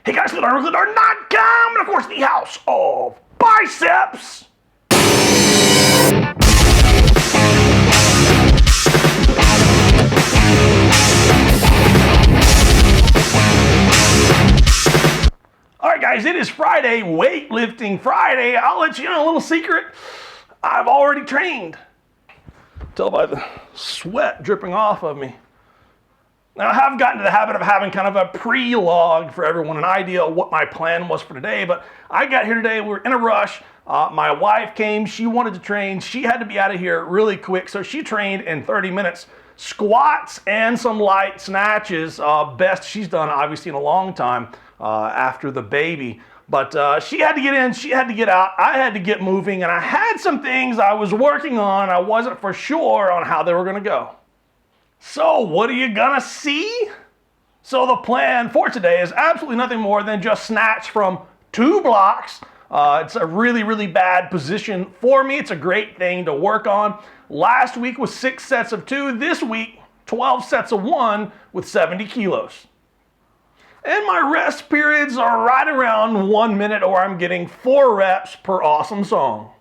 Hey guys, GoodArnold.com, and of course the House of Biceps. All right, guys, it is Friday, Weightlifting Friday. I'll let you know a little secret. I've already trained. Tell by the sweat dripping off of me. Now, I have gotten to the habit of having kind of a pre-log for everyone, an idea of what my plan was for today, but I got here today, we were in a rush. My wife came, she wanted to train, she had to be out of here really quick, so she trained in 30 minutes. Squats and some light snatches, best she's done obviously in a long time after the baby. But she had to get in, she had to get out, I had to get moving, and I had some things I was working on. I wasn't for sure on how they were gonna go. So what are you gonna see? So the plan for today is absolutely nothing more than just snatch from 2 blocks. It's a really, really bad position for me. It's a great thing to work on. Last week was 6 sets of 2. This week, 12 sets of 1 with 70 kilos. And my rest periods are right around 1 minute, or I'm getting 4 reps per awesome song.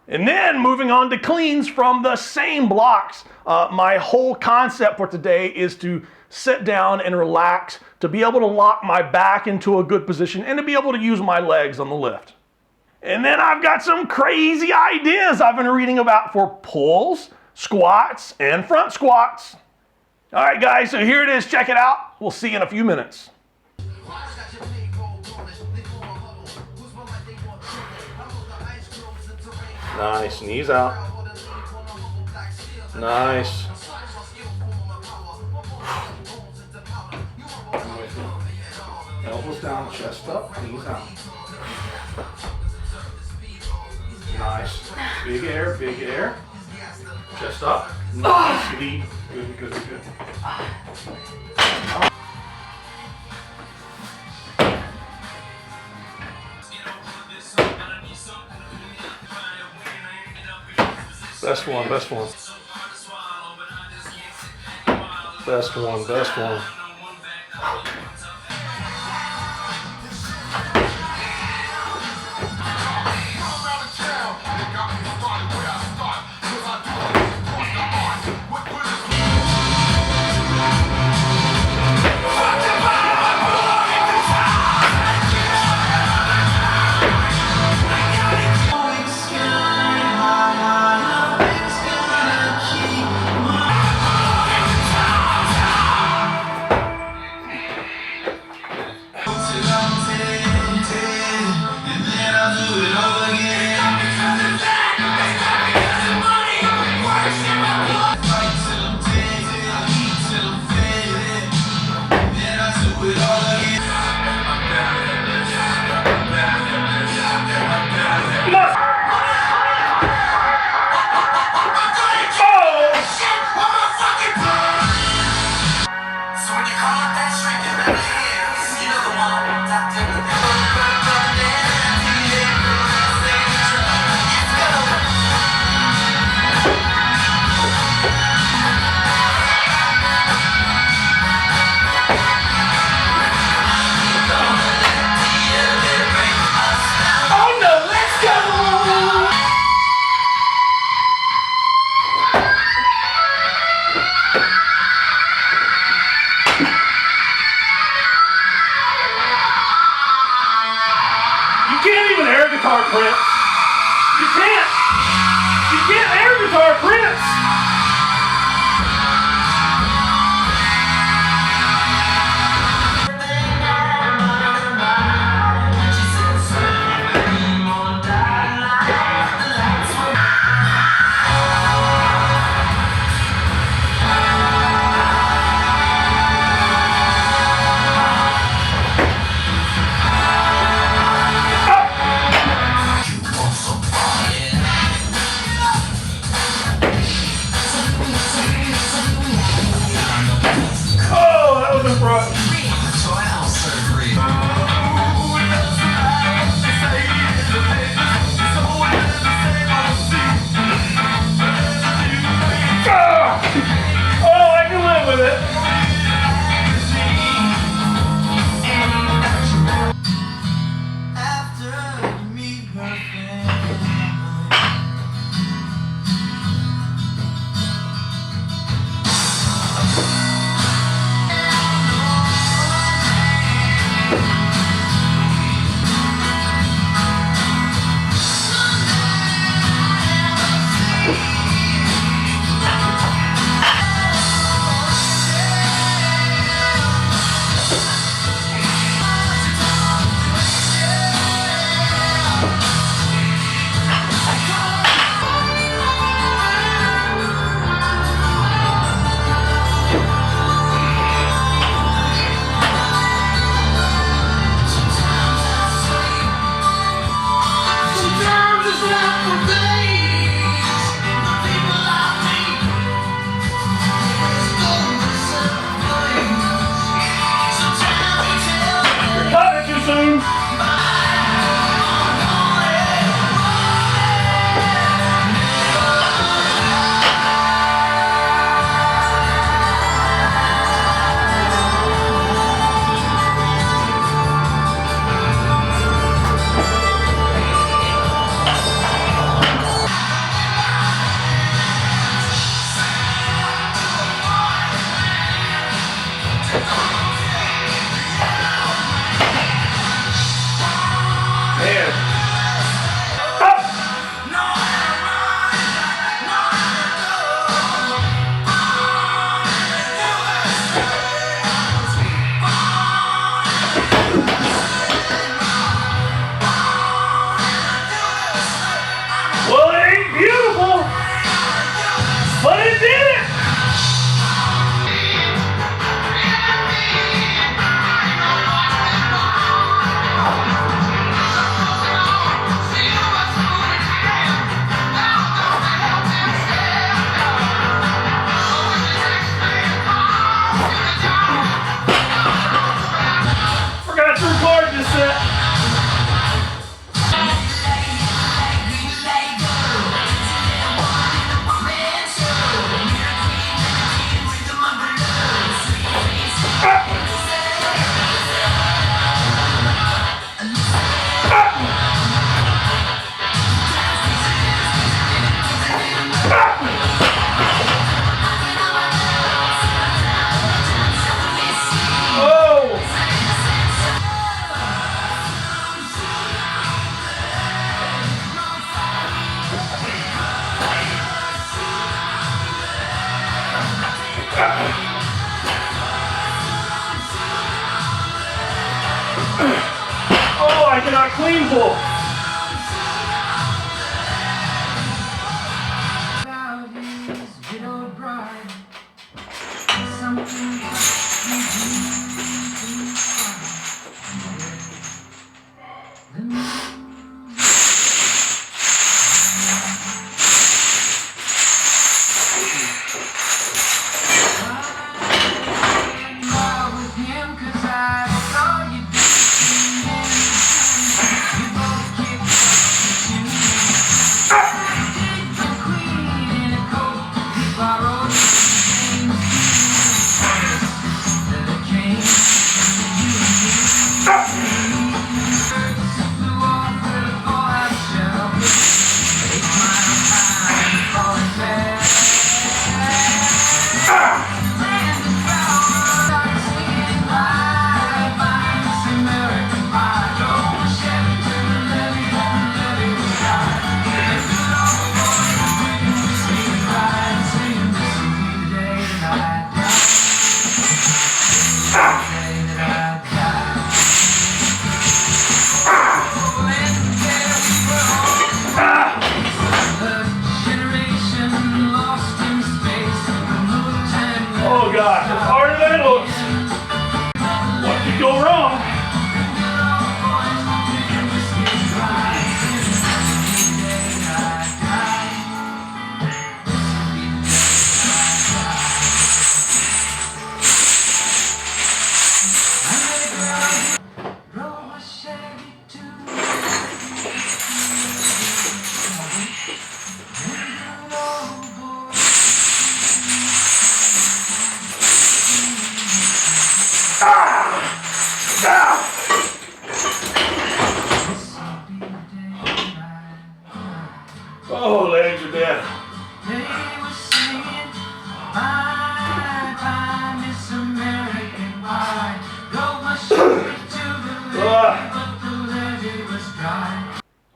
And then moving on to cleans from the same blocks. My whole concept for today is to sit down and relax, to be able to lock my back into a good position, and to be able to use my legs on the lift. And then I've got some crazy ideas I've been reading about for pulls, squats, and front squats. All right, guys, so here it is. Check it out. We'll see you in a few minutes. Nice, knees out. Nice. Elbows down, chest up, knees out. Nice. Big air, big air. Chest up. Nice. Lead. Good, good, good. Best one, best one. Best one, best one. Guitar Prince. You can't air guitar Prince. man. Up. Well, it ain't beautiful, but it did it. Forgot to record this set. Oh! Oh, I cannot clean pull. Oh gosh, it's harder than it looks. What could go wrong? Oh, legs are dead.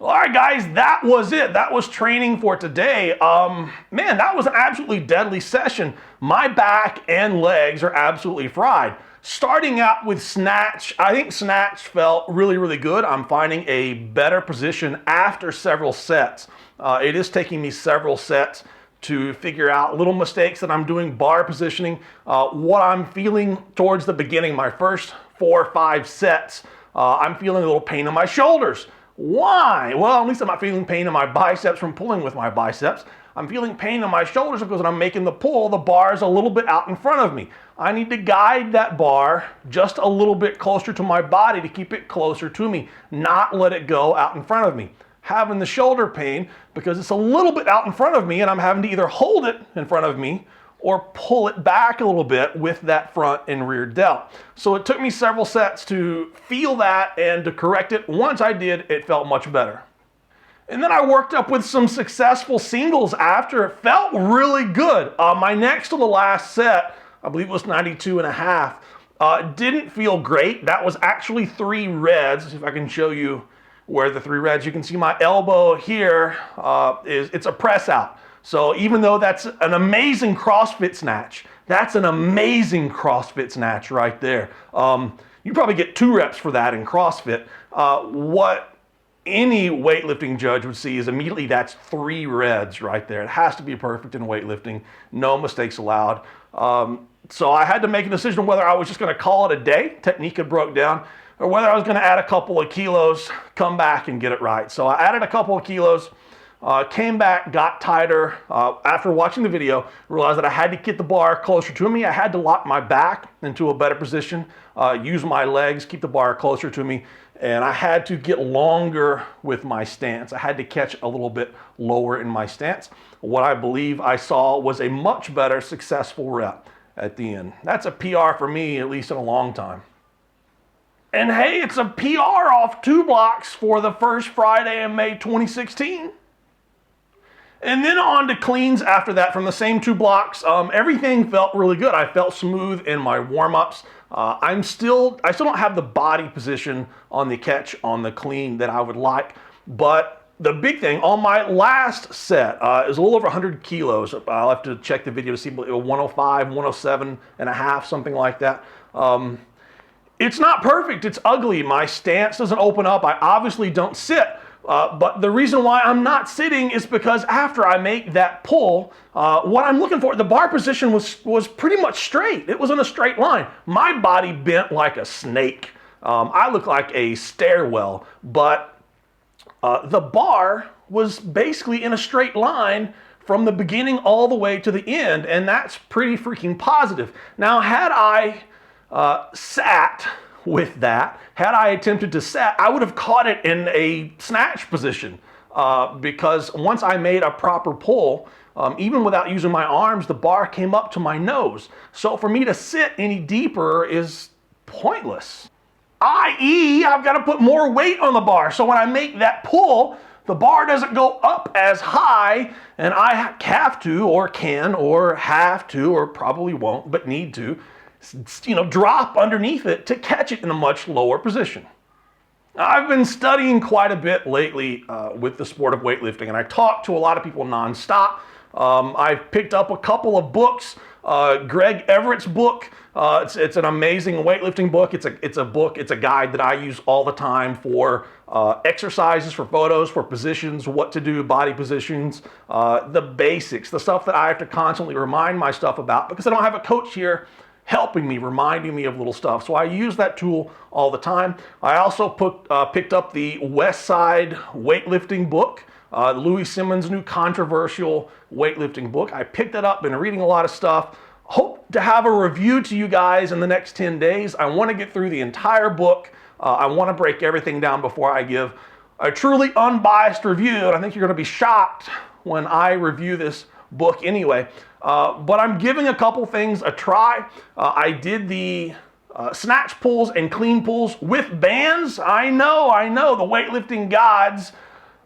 All right, guys, that was it. That was training for today. Man, that was an absolutely deadly session. My back and legs are absolutely fried. Starting out with snatch, I think snatch felt really, really good. I'm finding a better position after several sets. It is taking me several sets to figure out little mistakes that I'm doing, bar positioning, what I'm feeling towards the beginning, my first 4 or 5 sets. I'm feeling a little pain in my shoulders. Why? Well, at least I'm not feeling pain in my biceps from pulling with my biceps. I'm feeling pain in my shoulders because when I'm making the pull, the bar is a little bit out in front of me. I need to guide that bar just a little bit closer to my body to keep it closer to me, not let it go out in front of me. Having the shoulder pain because it's a little bit out in front of me and I'm having to either hold it in front of me or pull it back a little bit with that front and rear delt. So it took me several sets to feel that and to correct it. Once I did, it felt much better. And then I worked up with some successful singles after. It felt really good. My next to the last set, I believe it was 92.5, didn't feel great. That was actually 3 reds. See if I can show you where the 3 reds, you can see my elbow here it's a press out. So even though that's an amazing CrossFit snatch, that's an amazing CrossFit snatch right there. You probably get 2 reps for that in CrossFit. What any weightlifting judge would see is immediately that's 3 reds right there. It has to be perfect in weightlifting. No mistakes allowed. So I had to make a decision whether I was just going to call it a day, technique had broke down, or whether I was going to add a couple of kilos, come back and get it right. So I added a couple of kilos. Came back, got tighter. After watching the video, realized that I had to get the bar closer to me. I had to lock my back into a better position, use my legs, keep the bar closer to me, and I had to get longer with my stance. I had to catch a little bit lower in my stance. What I believe I saw was a much better successful rep at the end. That's a PR for me, at least in a long time. And hey, it's a PR off 2 blocks for the first Friday in May 2016. And then on to cleans after that from the same 2 blocks. Everything felt really good. I felt smooth in my warm-ups. I still don't have the body position on the catch on the clean that I would like. But the big thing on my last set is a little over 100 kilos. I'll have to check the video to see 105, 107 and a half, something like that. It's not perfect. It's ugly. My stance doesn't open up. I obviously don't sit. But the reason why I'm not sitting is because after I make that pull, what I'm looking for, the bar position was pretty much straight. It was in a straight line. My body bent like a snake. I look like a stairwell, but the bar was basically in a straight line from the beginning all the way to the end, and that's pretty freaking positive. Now, had I sat with that, had I attempted to set, I would have caught it in a snatch position because once I made a proper pull, even without using my arms, the bar came up to my nose. So for me to sit any deeper is pointless. i.e., I've got to put more weight on the bar. So when I make that pull, the bar doesn't go up as high, and I have to, or can, or have to, or probably won't, but need to, drop underneath it to catch it in a much lower position. I've been studying quite a bit lately with the sport of weightlifting, and I talk to a lot of people nonstop. I've picked up a couple of books. Greg Everett's book, it's an amazing weightlifting book. It's a guide that I use all the time for exercises, for photos, for positions, what to do, body positions, the basics, the stuff that I have to constantly remind myself about because I don't have a coach here helping me, reminding me of little stuff. So I use that tool all the time. I also picked up the West Side weightlifting book, Louis Simmons' new controversial weightlifting book. I picked it up, been reading a lot of stuff. Hope to have a review to you guys in the next 10 days. I want to get through the entire book. I want to break everything down before I give a truly unbiased review. And I think you're going to be shocked when I review this book anyway. But I'm giving a couple things a try. I did the snatch pulls and clean pulls with bands. I know, the weightlifting gods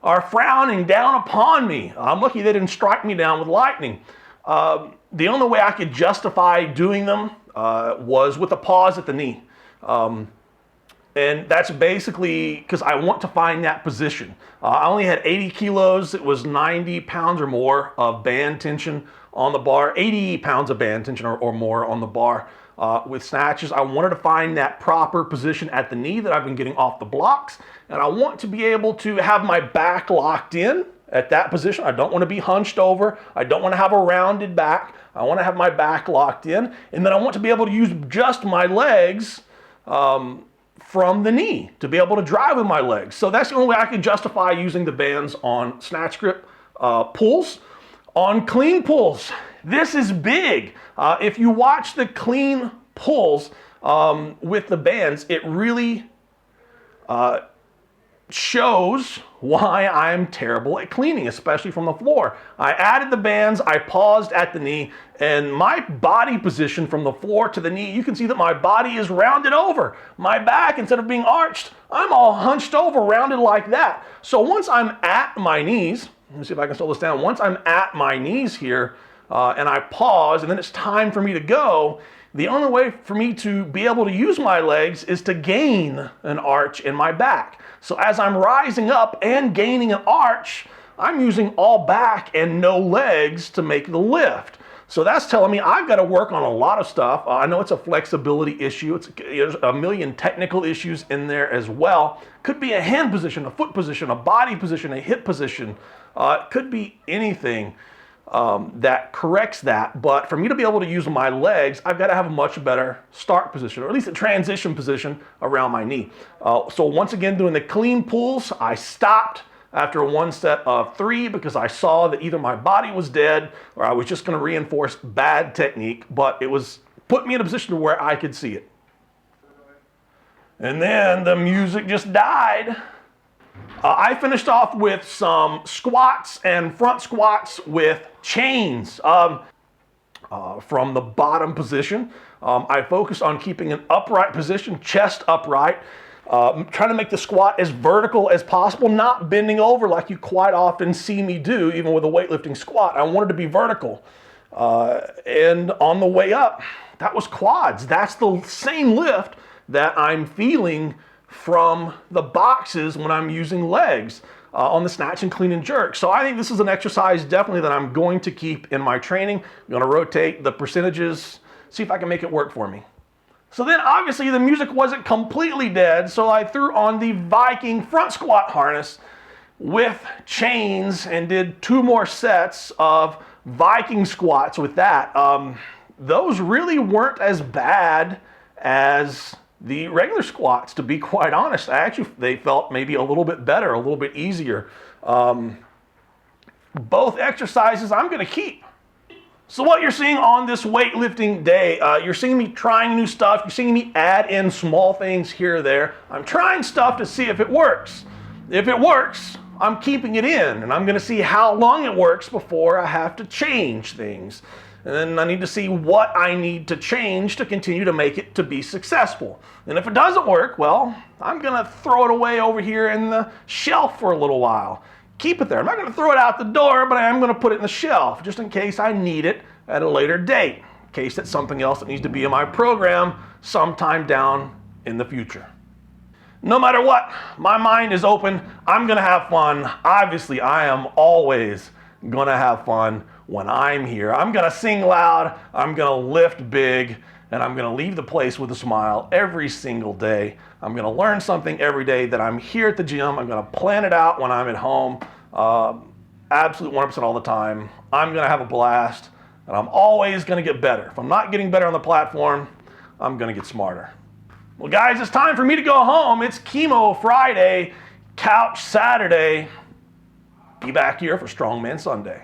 are frowning down upon me. I'm lucky they didn't strike me down with lightning. The only way I could justify doing them was with a pause at the knee. And that's basically because I want to find that position. I only had 80 kilos. It was 90 pounds or more of band tension on the bar, 80 pounds of band tension or more on the bar with snatches. I wanted to find that proper position at the knee that I've been getting off the blocks. And I want to be able to have my back locked in at that position. I don't want to be hunched over. I don't want to have a rounded back. I want to have my back locked in. And then I want to be able to use just my legs from the knee to be able to drive with my legs. So that's the only way I can justify using the bands on snatch grip pulls. On clean pulls, this is big. If you watch the clean pulls with the bands, it really shows why I'm terrible at cleaning, especially from the floor. I added the bands, I paused at the knee, and my body position from the floor to the knee, you can see that my body is rounded over. My back, instead of being arched, I'm all hunched over, rounded like that. So once I'm at my knees, let me see if I can slow this down. Once I'm at my knees here, and I pause, and then it's time for me to go, the only way for me to be able to use my legs is to gain an arch in my back. So as I'm rising up and gaining an arch, I'm using all back and no legs to make the lift. So that's telling me I've got to work on a lot of stuff. I know it's a flexibility issue. There's a million technical issues in there as well. Could be a hand position, a foot position, a body position, a hip position. It could be anything that corrects that. But for me to be able to use my legs, I've got to have a much better start position, or at least a transition position around my knee. So once again, doing the clean pulls, I stopped after one set of 3 because I saw that either my body was dead or I was just going to reinforce bad technique, but it was put me in a position to where I could see it. And then the music just died. I finished off with some squats and front squats with chains. From the bottom position, I focused on keeping an upright position, chest upright, trying to make the squat as vertical as possible, not bending over like you quite often see me do, even with a weightlifting squat. I wanted to be vertical. And on the way up, that was quads. That's the same lift that I'm feeling from the boxes when I'm using legs on the snatch and clean and jerk. So I think this is an exercise definitely that I'm going to keep in my training. I'm going to rotate the percentages, see if I can make it work for me. So then obviously the music wasn't completely dead, so I threw on the Viking front squat harness with chains and did 2 more sets of Viking squats with that. Those really weren't as bad as the regular squats, to be quite honest. They felt maybe a little bit better, a little bit easier. Both exercises I'm gonna keep. So what you're seeing on this weightlifting day, you're seeing me trying new stuff. You're seeing me add in small things here or there. I'm trying stuff to see if it works. If it works, I'm keeping it in, and I'm gonna see how long it works before I have to change things. And then I need to see what I need to change to continue to make it to be successful. And if it doesn't work, well, I'm gonna throw it away over here in the shelf for a little while. Keep it there. I'm not going to throw it out the door, but I am going to put it in the shelf just in case I need it at a later date, in case it's something else that needs to be in my program sometime down in the future. No matter what, my mind is open. I'm going to have fun. Obviously, I am always going to have fun when I'm here. I'm going to sing loud. I'm going to lift big. And I'm going to leave the place with a smile every single day. I'm going to learn something every day that I'm here at the gym. I'm going to plan it out when I'm at home, absolute 100% all the time. I'm going to have a blast, and I'm always going to get better. If I'm not getting better on the platform, I'm going to get smarter. Well, guys, it's time for me to go home. It's Chemo Friday, Couch Saturday. Be back here for Strongman Sunday.